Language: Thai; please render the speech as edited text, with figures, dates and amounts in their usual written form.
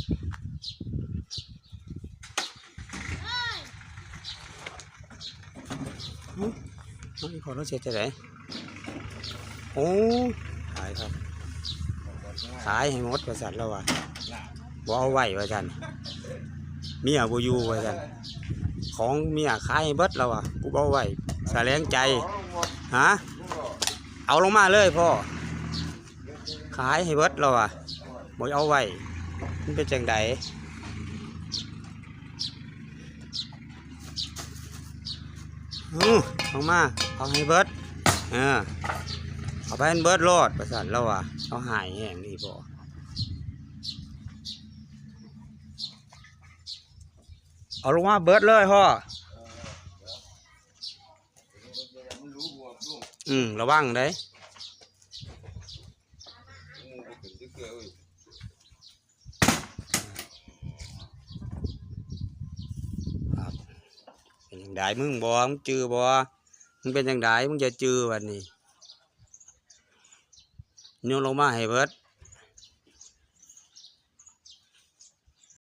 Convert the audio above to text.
นี่พอเราเสร็จจะไหนโอ้ขายครับขายให้หมดประสันแล้วว่ะบ่เอาไว้ประสันเมียบ่อยู่ประสันของเมียขายให้เบิดแล้วว่ะกูเอาไว้แสลงใจฮะเอาลงมาเลยพ่อขายให้เบิดแล้วว่ะบ่เอาไว้มันเป็นจังไดเอามาเอาให้เบิดเอาไปให้เบิดโลดประสันแล้วว่ะเอาหายแห้งนี่พ่อเอาลงมาเบิดเลยพ่อระวังได้เป็นยังไงมึงบ่มึงจือบ่มึงเป็นยังไงมึงจะจือวันนี้โยนลงมาให้เบิด